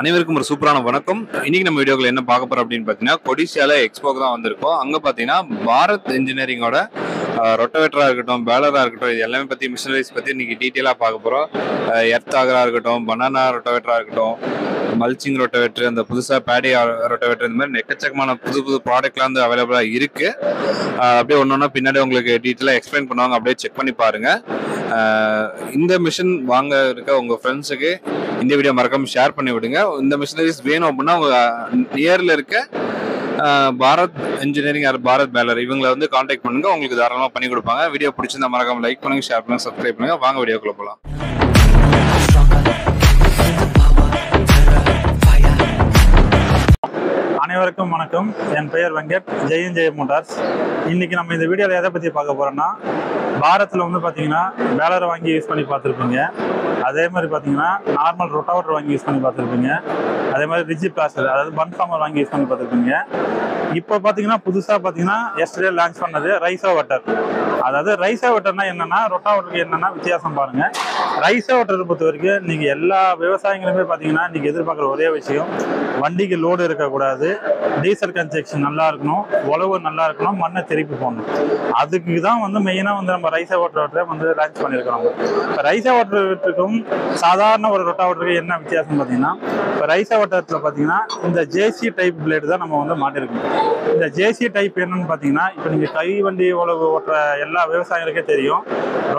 அனைவருக்கும் ஒரு சூப்பரான வணக்கம். இன்னைக்கு நம்ம வீடியோவில் என்ன பார்க்க போறோம் அப்படின்னு பார்த்தீங்கன்னா, கொடிசியால எக்ஸ்போக்கு தான் வந்திருக்கோம். அங்கே பார்த்தீங்கன்னா பாரத் இன்ஜினியரிங்கோட ரொட்டவேட்டராக இருக்கட்டும், பேலராக இருக்கட்டும், இது எல்லாமே பற்றி மிஷினரிஸ் பற்றி இன்னைக்கு டீட்டெயிலாக பார்க்க போகிறோம். எர்த் ஆகராக இருக்கட்டும், பனானா ரொட்டவேட்டராக இருக்கட்டும், மல்ச்சிங் ரொட்டவேட்டர், அந்த புதுசாக பேடி ரொட்டவேட்டர், இந்த மாதிரி எக்கச்சக்கமான புது புது ப்ராடக்ட்லாம் வந்து அவைலபிளாக இருக்குது. அப்படியே ஒன்று ஒன்றா பின்னாடி உங்களுக்கு டீட்டெயிலாக எக்ஸ்பிளைன் பண்ணுவாங்க, அப்படியே செக் பண்ணி பாருங்கள். இந்த மிஷின் வாங்க இருக்க உங்கள் ஃப்ரெண்ட்ஸுக்கு இந்த வீடியோ மறக்காம ஷேர் பண்ணி விடுங்க. இந்த மிஷினரிஸ் வேணும் அப்படின்னா உங்க நியர்ல இருக்க Bharat engineering or Bharat baler இவங்களை வந்து கான்டாக்ட் பண்ணுங்க, உங்களுக்கு தாராளமாக பண்ணி கொடுப்பாங்க. வீடியோ பிடிச்சிருந்தா மறக்காம லைக் பண்ணுங்க, ஷேர் பண்ணுங்க, சப்ஸ்கிரைப் பண்ணுங்க. வாங்க வீடியோக்குள்ள போகலாம். அனைவருக்கும் வணக்கம். என் பெயர் வெங்கட், ஜெய் மோட்டார்ஸ். இன்னைக்கு நம்ம இந்த வீடியோவில் எதை பற்றி பார்க்க போகிறோம்னா, பாரத்தில் வந்து பார்த்தீங்கன்னா பேலரை வாங்கி யூஸ் பண்ணி பார்த்துருப்பீங்க. அதே மாதிரி பார்த்தீங்கன்னா நார்மல் ரொட்டாவேட்டர் வாங்கி யூஸ் பண்ணி பார்த்துருப்பீங்க. அதே மாதிரி ரிஜி பிளாஸ்டர், அதாவது பன்ஃபார்மர் வாங்கி யூஸ் பண்ணி பார்த்துருப்பீங்க. இப்போ பார்த்தீங்கன்னா புதுசாக பார்த்தீங்கன்னா எஸ்டர்டே லான்ச் பண்ணது ரைஸோவேட்டர். அதாவது ரைஸோவேட்டர்னா என்னன்னா, ரொட்டாவேட்டருக்கு என்னென்னா வித்தியாசம் பாருங்கள். ரைஸோவேட்டரை பொறுத்த வரைக்கும் நீங்கள் எல்லா விவசாயிகளுமே பார்த்தீங்கன்னா நீங்கள் எதிர்பார்க்குற ஒரே விஷயம், வண்டிக்கு லோடு இருக்கக்கூடாது, டீசல் கன்ஸ்ட்ரக்ஷன் நல்லா இருக்கணும், உழவு நல்லா இருக்கணும், மண்ணை திருப்பி போடணும். அதுக்கு தான் வந்து மெயினாக வந்து நம்ம ரைஸோவேட்டரை வந்து லான்ச் பண்ணியிருக்கிறோம். இப்போ ரைஸோவேட்டருக்கும் சாதாரண ஒரு ரொட்டாவேட்டருக்கு என்ன வித்தியாசம் பார்த்தீங்கன்னா, இப்போ ரைஸோவேட்டரில் பார்த்தீங்கன்னா இந்த ஜேசி டைப் பிளேடு தான் நம்ம வந்து மாட்டிருக்கோம். இந்த ஜேசி டைப் என்னன்னு பார்த்தீங்கன்னா, இப்போ நீங்கள் கைவண்டி உழவு ஓட்டுற எல்லா விவசாயிகளுக்கே தெரியும்,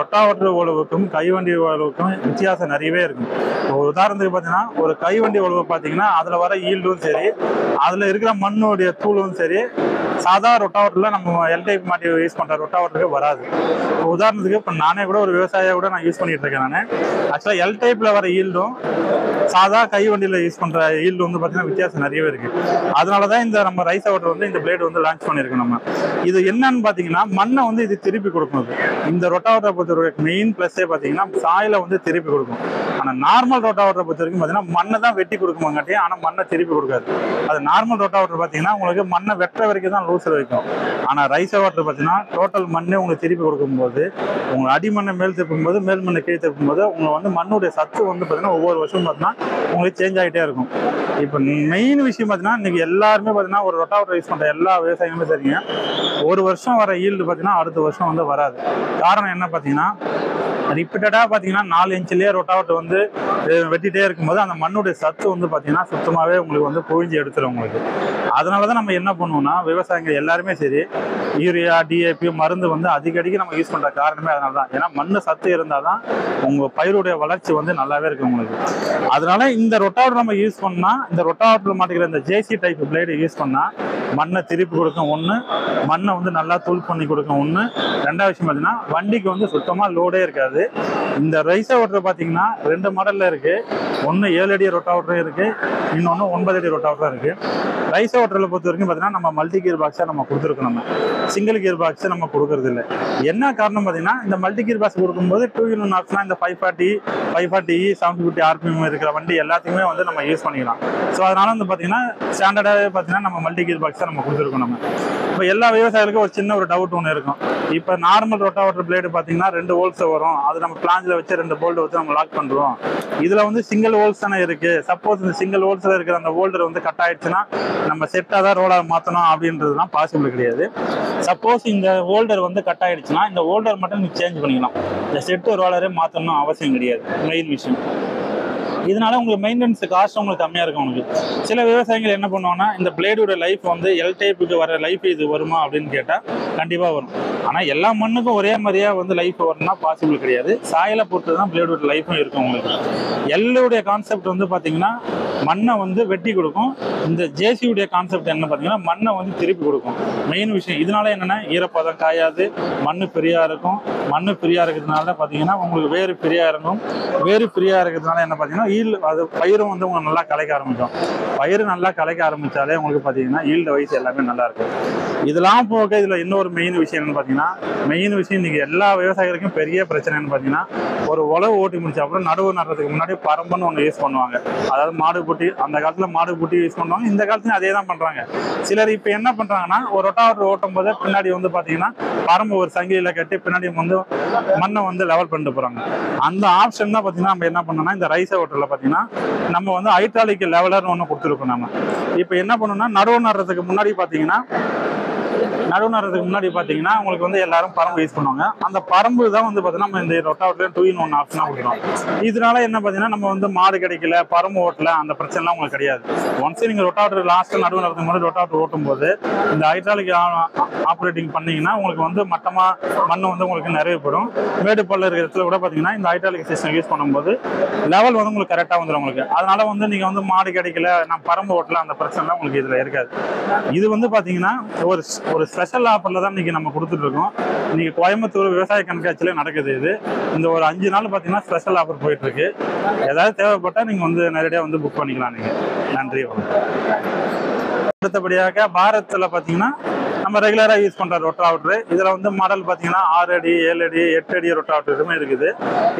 ரொட்டாவேட்டர் உழவுக்கும் கைவண்டி உழவுக்கும் வித்தியாசம் நிறையவே இருக்கும். ஒரு உதாரணத்துக்கு பார்த்தீங்கன்னா, ஒரு கைவண்டி உழவு பார்த்தீங்கன்னா அதில் வர ஈல்டும் சரி, அதில் இருக்கிற மண்ணுடைய தூளும் சரி, சாதா ரொட்டாவேட்டரில் நம்ம எல் டைப் மாட்டி யூஸ் பண்ணுற ரொட்டாவேட்டருக்கு வராது. உதாரணத்துக்கு இப்போ நானே கூட ஒரு விவசாயியாக கூட நான் யூஸ் பண்ணிட்டு இருக்கேன். நான் ஆக்சுவலாக எல் டைப்பில் வர ஈல்டும் சாதா கை வண்டியில் யூஸ் பண்ணுற ஈல்டு வந்து பார்த்தீங்கன்னா வித்தியாசம் நிறையவே இருக்குது. அதனால தான் இந்த நம்ம ரைஸோவேட்டர் வந்து இந்த பிளேடு வந்து லான்ச் பண்ணியிருக்கோம். நம்ம இது என்னன்னு பார்த்தீங்கன்னா, மண்ணை வந்து இது திருப்பி கொடுக்கும். இந்த ரொட்டாவேட்டரை பொறுத்த வரைக்கும் மெயின் ப்ளஸ்ஸே பார்த்தீங்கன்னா சாயிலை வந்து திருப்பி கொடுக்கும். ஆனால் நார்மல் ரொட்டாவேட்டரை பொறுத்த வரைக்கும் பார்த்தீங்கன்னா மண்ணை தான் வெட்டி கொடுக்குமாங்காட்டி, ஆனால் மண்ணை திருப்பி கொடுக்காது. அது நார்மல் ரொட்டாவேட்டர் பார்த்தீங்கன்னா உங்களுக்கு மண்ணை வெட்டுற வரைக்கும் தான் லூசர் வைக்கும். ஆனால் ரைஸோவேட்டர் பார்த்தீங்கன்னா டோட்டல் மண்ணே உங்களுக்கு திருப்பி கொடுக்கும்போது, உங்களை அடிமண்ணை மேல் திருப்பும்போது, மேல் மண்ணை கீழே திருப்பும்போது உங்களை வந்து மண்ணுடைய சத்து வந்து பார்த்தீங்கன்னா ஒவ்வொரு வருஷம் பார்த்தீங்கன்னா உங்களுக்கு சேஞ்ச் ஆகிட்டே இருக்கும். இப்போ மெயின் விஷயம் பார்த்தீங்கன்னா, இன்னைக்கு எல்லாருமே பார்த்தீங்கன்னா ஒரு ரொட்டாவேட்டர் யூஸ் பண்ணுற எல்லா விவசாயிகளுமே தெரியுங்க, ஒரு வருஷம் வர ஈல்டு பார்த்தீங்கன்னா அடுத்த வருஷம் வந்து வராது. காரணம் என்ன பார்த்தீங்கன்னா, ரிப்பீட்டடாக பார்த்தீங்கன்னா 4 இன்ச்சிலேயே ரொட்டாவேட்டர் வந்து வெட்டிகிட்டே இருக்கும்போது அந்த மண்ணுடைய சத்து வந்து பார்த்தீங்கன்னா சுத்தமாகவே உங்களுக்கு வந்து பொழிஞ்சு எடுத்துரும் உங்களுக்கு. அதனால தான் நம்ம என்ன பண்ணுவோம்னா, விவசாயிகள் எல்லாருமே சரி யூரியா, டிஏபி மருந்து வந்து அடிக்கடிக்கு நம்ம யூஸ் பண்ணுற காரணமே அதனால தான். ஏன்னா மண் சத்து இருந்தால் தான் உங்கள் பயிருடைய வளர்ச்சி வந்து நல்லாவே இருக்கும் உங்களுக்கு. அதனால இந்த ரொட்டாவேட்டர் நம்ம யூஸ் பண்ணால், இந்த ரொட்டாவேட்டர் மாட்டிக்கிற இந்த ஜேசி டைப் பிளேடு யூஸ் பண்ணால் மண்ணை திருப்பி கொடுக்கும் ஒன்று, மண்ணை வந்து நல்லா தூள் பண்ணி கொடுக்கும் ஒன்று. ரெண்டாவது விஷயம் பார்த்தீங்கன்னா, வண்டிக்கு வந்து சுத்தமாக லோடே இருக்காது. இந்த ரைஸோவேட்டர் பார்த்தீங்கன்னா 2 மாடலில் இருக்குது. ஒன்று 7 அடி ரொட்டாவேட்டரும் இருக்குது, இன்னொன்று 9 அடி ரொட்டாவேட்டரும் இருக்குது. ரைஸோவேட்டரில் பொறுத்த வரைக்கும் பார்த்தீங்கன்னா நம்ம மல்டி கியர் பாக்ஸாக நம்ம கொடுத்துருக்கோம். நம்ம சிங்கிள் கியர் பாக்ஸை நம்ம கொடுக்கறது இல்லை. என்ன காரணம் பார்த்தீங்கன்னா, இந்த மல்டி கியர் பாக்ஸ் கொடுக்கும்போது 2-in-1 ஆப்ஷனாக இந்த 540, 750 RPM இருக்கிற வண்டி எல்லாத்தையுமே வந்து நம்ம யூஸ் பண்ணிக்கலாம். ஸோ அதனால வந்து பார்த்தீங்கன்னா ஸ்டாண்டர்டாகவே பார்த்தீங்கன்னா நம்ம மல்டி கியர் பாக்ஸை நம்ம கொடுத்துருக்கோம். நம்ம இப்போ எல்லா விவசாயிகளுக்கும் ஒரு சின்ன ஒரு டவுட் ஒன்று இருக்கும். இப்போ நார்மல் ரொட்டாவேட்டர் பிளேடு பார்த்தீங்கன்னா 2 ஹோல்ஸ் வரும், அது நம்ம பிளாஞ்சில் வச்சு 2 போல்ட் வச்சு நம்ம லாக் பண்ணுறோம். இதில் வந்து சிங்கிள் ஹோல்ஸ் தானே இருக்குது. சப்போஸ் இந்த சிங்கிள் ஹோல்ஸில் இருக்கிற அந்த ஹோல்டர் வந்து கட் ஆயிடுச்சுன்னா நம்ம செட்டாக தான் ரோலாக மாற்றணும் அப்படின்றதுலாம் பாசிபிள் கிடையாது. சப்போஸ் இந்த ஹோல்டர் வந்து கட் ஆயிடுச்சுன்னா இந்த ஹோல்டர் மட்டும் நீங்கள் சேஞ்ச் பண்ணிக்கலாம். இந்த செட்டு ரோலரே மாற்றணும் அவசியம் கிடையாது. மெயின் விஷயம் இதனால உங்களுக்கு மெயின்டெனன்ஸ் காஸ்ட் உங்களுக்கு கம்மியாக இருக்கும். உங்களுக்கு சில விவசாயிகள் என்ன பண்ணுவாங்கன்னா, இந்த பிளேடோட லைஃப் வந்து எல் டைப்புக்கு வர லைஃப் இது வருமா அப்படின்னு கேட்டால் கண்டிப்பாக வரும். ஆனால் எல்லா மண்ணுக்கும் ஒரே மாதிரியாக வந்து லைஃப் வரணும்னா பாசிபிள் கிடையாது. சாயலை பொறுத்து தான் பிளேடோட லைஃப்பும் இருக்கும் உங்களுக்கு. எல்லுடைய கான்செப்ட் வந்து பார்த்தீங்கன்னா மண்ணை வந்து வெட்டி கொடுக்கும். இந்த ஜேசியுடைய கான்செப்ட் என்ன பார்த்தீங்கன்னா மண்ணை வந்து திருப்பி கொடுக்கும். மெயின் விஷயம் இதனால என்னென்னா, ஈரப்பதம் காயாது, மண் ஃப்ரீயாக இருக்கும். மண் ஃப்ரீயாக இருக்கிறதுனால பார்த்தீங்கன்னா உங்களுக்கு வேறு ஃப்ரீயாக இருக்கும். வேறு ஃப்ரீயாக இருக்கிறதுனால என்ன பார்த்தீங்கன்னா அது பயிரும் வந்து உங்களுக்கு நல்லா கலைக்க ஆரம்பிக்கும். பயிர் நல்லா கலைக்க ஆரம்பித்தாலே உங்களுக்கு பார்த்தீங்கன்னா ஈல்டு வைஸ் எல்லாமே நல்லா இருக்கும். இதெல்லாம் போக இதில் இன்னொரு மெயின் விஷயம் என்னன்னு பார்த்தீங்கன்னா, இன்னைக்கு எல்லா விவசாயிகளுக்கும் பெரிய பிரச்சனைன்னு பார்த்தீங்கன்னா, ஒரு உழவு ஓட்டி முடிச்ச அப்புறம் நடவு நடுறதுக்கு முன்னாடி பரம்புன்னு ஒன்று யூஸ் பண்ணுவாங்க. அதாவது மாடு பூட்டி, அந்த காலத்தில் மாடு பூட்டி யூஸ் பண்ணுவாங்க, இந்த காலத்துலையும் அதே தான் பண்ணுறாங்க. சிலர் இப்போ என்ன பண்ணுறாங்கன்னா, ஒரு ரொட்டாவேட்டர் ஓட்டும் போது பின்னாடி வந்து பார்த்தீங்கன்னா பரம்பு ஒரு சங்கிலியில் கட்டி பின்னாடி வந்து மண்ணை வந்து லெவல் பண்ணிட்டு போகிறாங்க. அந்த ஆப்ஷன் தான் பார்த்தீங்கன்னா நம்ம என்ன பண்ணோம்னா, இந்த ரைஸ் ஓட்டரில் பார்த்தீங்கன்னா நம்ம வந்து ஹைட்ராலிக் லெவலர்னு ஒன்று கொடுத்துருக்கோம். நம்ம இப்போ என்ன பண்ணோம்னா, நடவு நடுறதுக்கு முன்னாடி பார்த்தீங்கன்னா உங்களுக்கு வந்து எல்லாரும் பரம்பு யூஸ் பண்ணுவாங்க. அந்த பரம்பு தான் வந்து பார்த்தீங்கன்னா நம்ம இந்த ரொட்டாவேட்டர் 2-in-1 ஆப்ஷனாக கொடுக்குறோம். இதனால என்ன பார்த்தீங்கன்னா, நம்ம வந்து மாடு கிடைக்கல, பரம்பு ஓட்டல, அந்த பிரச்சனைலாம் உங்களுக்கு கிடையாது. ஒன்ஸ் நீங்கள் ரொட்டாவேட்டர் லாஸ்ட்டில் நடவு நடுறதுக்கு முன்னாடி ரொட்டாவேட்டர் ஓட்டும் போது இந்த ஹைட்ராலிக் ஆப்ரேட்டிங் பண்ணீங்கன்னா உங்களுக்கு வந்து மட்டமாக மண் வந்து உங்களுக்கு நிறையப்படும். மேடு பள்ள இருக்கிற இடத்துல கூட பார்த்தீங்கன்னா இந்த ஹைட்ராலிக் சிஸ்டம் யூஸ் பண்ணும்போது லெவல் வந்து உங்களுக்கு கரெக்டாக வந்துடும் உங்களுக்கு. அதனால வந்து நீங்கள் வந்து மாடு கிடைக்கல, நான் பரம்பு ஓட்டல, அந்த பிரச்சனைலாம் உங்களுக்கு இதில் இருக்காது. இது வந்து பார்த்தீங்கன்னா ஒரு ஸ்பெஷல் ஆஃபரில் தான் இன்னைக்கு நம்ம கொடுத்துட்டு இருக்கோம். இன்னைக்கு கோயம்புத்தூர் விவசாய கண்காட்சியில நடக்குது இது. இந்த ஒரு 5 நாள் பார்த்தீங்கன்னா ஸ்பெஷல் ஆஃபர் போயிட்டு இருக்கு. ஏதாவது தேவைப்பட்டால் நீங்கள் வந்து நேரடியாக வந்து புக் பண்ணிக்கலாம் நீங்கள். நன்றி. அடுத்தபடியாக பாரத்தில் பார்த்தீங்கன்னா நம்ம ரெகுலராக யூஸ் பண்ணுற ரொட்டாவேட்டர். இதில் வந்து மாடல் பார்த்தீங்கன்னா 6 அடி, 7 அடி, 8 அடி ரொட்டாவேட்டருமே இருக்குது.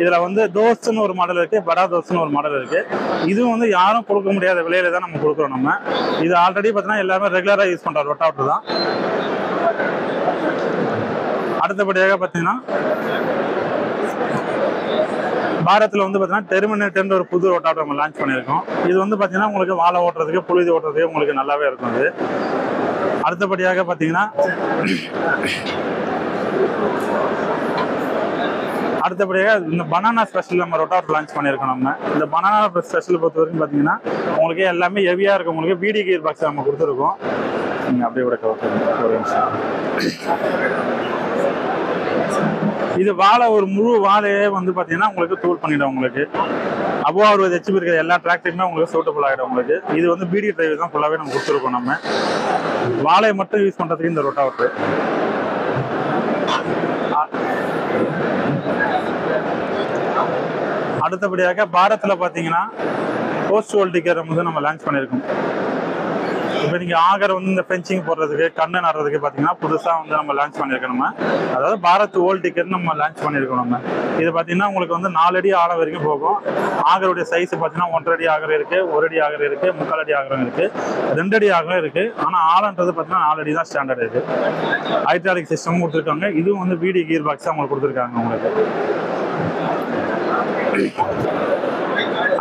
இதில் வந்து தோஸ்ன்னு ஒரு மாடல் இருக்குது, படா தோஸ்ன்னு ஒரு மாடல் இருக்குது. இதுவும் வந்து யாரும் கொடுக்க முடியாத விலையில தான் நம்ம கொடுக்குறோம். நம்ம இது ஆல்ரெடி பார்த்தீங்கன்னா எல்லாருமே ரெகுலராக யூஸ் பண்ணுற ரொட்டாவேட்டர் தான். அடுத்தபடியாக பார்த்தீங்கன்னா பாரத்தில் வந்து பார்த்தீங்கன்னா டெர்மினேட்டர்ன்ற ஒரு புது ரொட்டாவேட்டர் நம்ம லான்ச் பண்ணியிருக்கோம். இது வந்து பார்த்தீங்கன்னா உங்களுக்கு வாழை ஓட்டுறதுக்கு, புழுதி ஓட்டுறதுக்கு உங்களுக்கு நல்லாவே இருக்கும். அது அடுத்தபடியாக பார்த்தீங்கன்னா இந்த பனானா ஸ்பெஷல் நம்ம ரொட்டாவேட்டர் லான்ச் பண்ணியிருக்கோம். நம்ம இந்த பனானா ஸ்பெஷல் பொறுத்த வரைக்கும் பார்த்தீங்கன்னா உங்களுக்கு எல்லாமே ஹெவியாக இருக்கும். உங்களுக்கு பிடி கியர் பாக்ஸ் நம்ம கொடுத்துருக்கோம். நீங்கள் அப்படியே கூட ஒரு நிமிஷம். இது வாழை ஒரு முழு வாழையே வந்து பார்த்தீங்கன்னா உங்களுக்கு டூல் பண்ணிடும். உங்களுக்கு அபோவ் 60 HP இருக்கிற எல்லா டிராக்டருமே உங்களுக்கு சூட்டபுள் ஆகிடும். உங்களுக்கு இது வந்து பிடி டிரைவ் தான் ஃபுல்லாகவே நம்ம கொடுத்துருக்கோம். நம்ம வாழையை மட்டும் யூஸ் பண்ணுறதுக்கு இந்த ரொட்டாவேட்டர். அடுத்தபடியாக பாரத்தில் பார்த்தீங்கன்னா போஸ்ட் வோல்டிக்கர் வந்து நம்ம லான்ச் பண்ணியிருக்கோம். இப்போ நீங்கள் ஆகர் வந்து இந்த ஃபென்சிங் போடுறதுக்கு, கண்ணு நடுறதுக்கு பார்த்தீங்கன்னா புதுசாக வந்து நம்ம லான்ச் பண்ணியிருக்கோம். நம்ம அதாவது பாரத் வோல்டிக்கர்னு நம்ம லான்ச் பண்ணியிருக்கோம். நம்ம இது பார்த்தீங்கன்னா உங்களுக்கு வந்து 4 அடி ஆழம் வரைக்கும் போகும். ஆகருடைய சைஸ் பார்த்தீங்கன்னா 1.5 அடி ஆகரம் இருக்குது, 1 அடி ஆகரம் இருக்குது, 3/4 அடி ஆகரம் இருக்குது, 2 அடி ஆகரம் இருக்குது. ஆனால் ஆழன்றது பார்த்தீங்கன்னா 4 அடி தான் ஸ்டாண்டர்ட் இருக்குது. ஹைட்ராலிக் சிஸ்டமும் கொடுத்துருக்காங்க. இதுவும் வந்து பிடி கியர் பாக்ஸாக உங்களுக்கு கொடுத்துருக்காங்க. உங்களுக்கு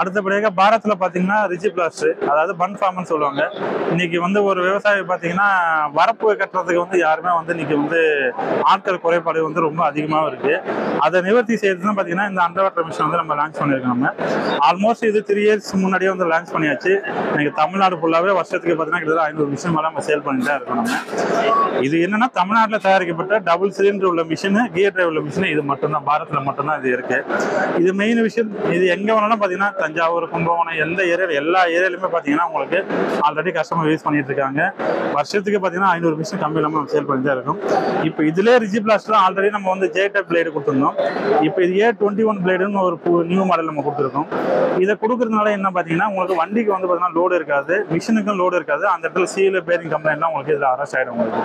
அடுத்தபடியாக பாரத்தில் பார்த்தீங்கன்னா ரிஜி பிளாஸ்டர், அதாவது பன் ஃபார்ம்னு சொல்லுவாங்க. இன்னைக்கு வந்து ஒரு விவசாயி பார்த்தீங்கன்னா வரப்பு கட்டுறதுக்கு வந்து யாருமே வந்து இன்னைக்கு வந்து ஆட்கள் குறைபாடு வந்து ரொம்ப அதிகமாக இருக்கு. அதை நிவர்த்தி செய்யறதுன்னு பார்த்தீங்கன்னா இந்த அண்டர்வாட்டர் மிஷின் வந்து நம்ம லான்ச் பண்ணியிருக்கோம். நம்ம ஆல்மோஸ்ட் இது 3 years முன்னாடியே வந்து லான்ச் பண்ணியாச்சு. இன்னைக்கு தமிழ்நாடு ஃபுல்லாகவே வருஷத்துக்கு பார்த்தீங்கன்னா கிட்டத்தட்ட 500 மிஷின் மேலே நம்ம சேல் பண்ணிட்டு தான் இருக்கோம். நம்ம இது என்னன்னா தமிழ்நாட்டில் தயாரிக்கப்பட்ட டபுள் சிலிண்டர் உள்ள மிஷின், கியர் டிரைவ் உள்ள மிஷின் இது மட்டும்தான், பாரத்தில் மட்டும்தான் இது இருக்கு. இது மெயின் விஷயம். இது எங்கே வேணாலும் பார்த்தீங்கன்னா தஞ்சாவூர், கும்பகோணம், எந்த ஏரியா, எல்லா ஏரியாலுமே பார்த்தீங்கன்னா உங்களுக்கு ஆல்ரெடி கஸ்டமர் யூஸ் பண்ணிட்டு இருக்காங்க. வருஷத்துக்கு பார்த்தீங்கன்னா 500 மிஷின் கம்மி இல்லாமல் நம்ம சேல் பண்ணிட்டு தான் இருக்கும். இப்போ இதுலேயே ரிஜி பிளாஸ்டர் ஆல்ரெடி நம்ம வந்து ஜேடப் பிளேடு கொடுத்துருந்தோம். இப்போ இது A21 பிளேடுன்னு ஒரு நியூ மாடல் நம்ம கொடுத்துருக்கோம். இதை கொடுக்கறதுனால என்ன பார்த்தீங்கன்னா உங்களுக்கு வண்டிக்கு வந்து பார்த்தீங்கன்னா லோடு இருக்காது, மிஷினுக்கும் லோடு இருக்காது. அந்த இடத்துல சீல், பேரிங் கம்ப்ளைண்ட்லாம் உங்களுக்கு இதில் அரெஸ்ட் ஆகிடும் உங்களுக்கு.